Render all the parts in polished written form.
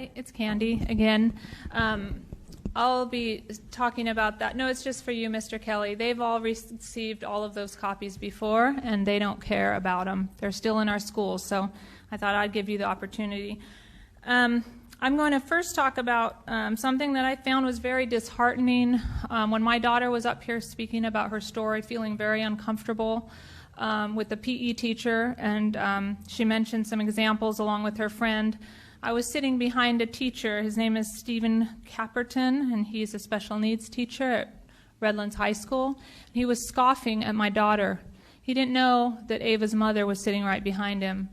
Hi, it's Candy again. I'll be talking about that. No, it's just for you, Mr. Kelly. They've all received all of those copies before, and they don't care about them. They're still in our schools, so I thought I'd give you the opportunity. I'm going to first talk about something that I found was very disheartening. When my daughter was up here speaking about her story, feeling very uncomfortable with the PE teacher, and she mentioned some examples along with her friend. I was sitting behind a teacher. His name is Stephen Capperton, and he's a special needs teacher at Redlands High School. He was scoffing at my daughter. He didn't know that Ava's mother was sitting right behind him.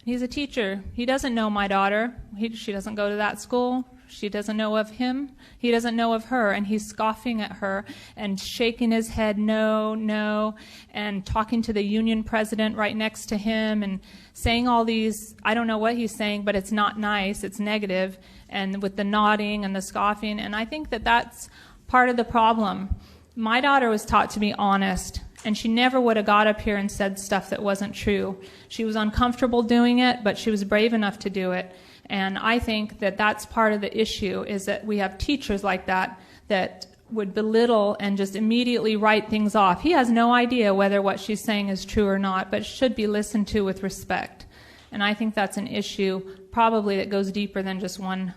He's a teacher. He doesn't know my daughter. She doesn't go to that school. She doesn't know of him. He doesn't know of her, and he's scoffing at her and shaking his head, no, no, and talking to the union president right next to him and saying all these, I don't know what he's saying, but it's not nice, it's negative, and with the nodding and the scoffing, and I think that that's part of the problem. My daughter was taught to be honest, and she never would have got up here and said stuff that wasn't true. She was uncomfortable doing it, but she was brave enough to do it. And I think that that's part of the issue, is that we have teachers like that that would belittle and just immediately write things off. He has no idea whether what she's saying is true or not, but should be listened to with respect. And I think that's an issue probably that goes deeper than just one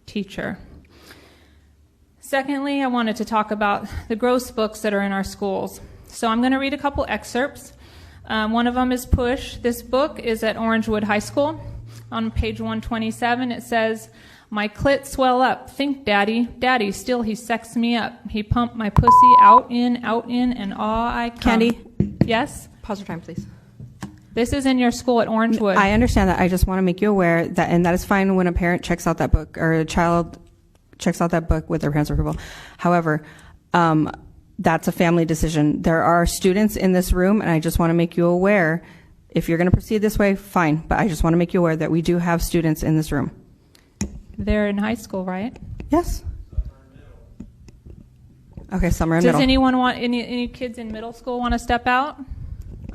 teacher. Secondly, I wanted to talk about the gross books that are in our schools. So I'm going to read a couple excerpts. One of them is Push. This book is at Orangewood High School. On page 127, it says, "My clit swell up. Think, Daddy. Daddy, still he sexed me up. He pumped my pussy out in, and aw, I come." Candy? Yes? Pause your time, please. This is in your school at Orangewood. I understand that. I just want to make you aware that, and that is fine when a parent checks out that book, or a child checks out that book with their parents' approval. However, that's a family decision. There are students in this room, and I just want to make you aware. If you're going to proceed this way, fine. But I just want to make you aware that we do have students in this room. They're in high school, right? Yes. Okay, some are in middle. Does anyone want any kids in middle school want to step out?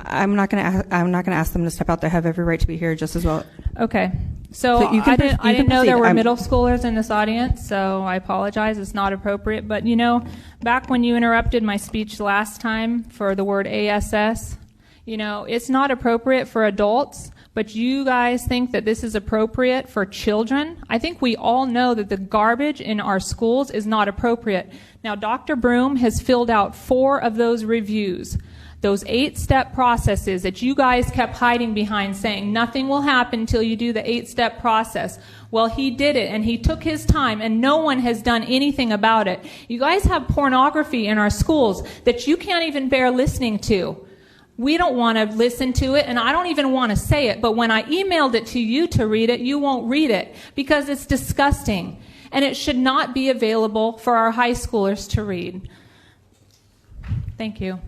I'm not going to ask them to step out. They have every right to be here just as well. Okay. So I didn't know there were middle schoolers in this audience, so I apologize. It's not appropriate. But, you know, back when you interrupted my speech last time for the word ASS, you know, it's not appropriate for adults, but you guys think that this is appropriate for children. I think we all know that the garbage in our schools is not appropriate. Now, Dr. Broom has filled out 4 of those reviews, those 8-step processes that you guys kept hiding behind, saying nothing will happen until you do the 8-step process. Well, he did it, and he took his time, and no one has done anything about it. You guys have pornography in our schools that you can't even bear listening to. We don't want to listen to it, and I don't even want to say it, but when I emailed it to you to read it, you won't read it because it's disgusting, and it should not be available for our high schoolers to read. Thank you.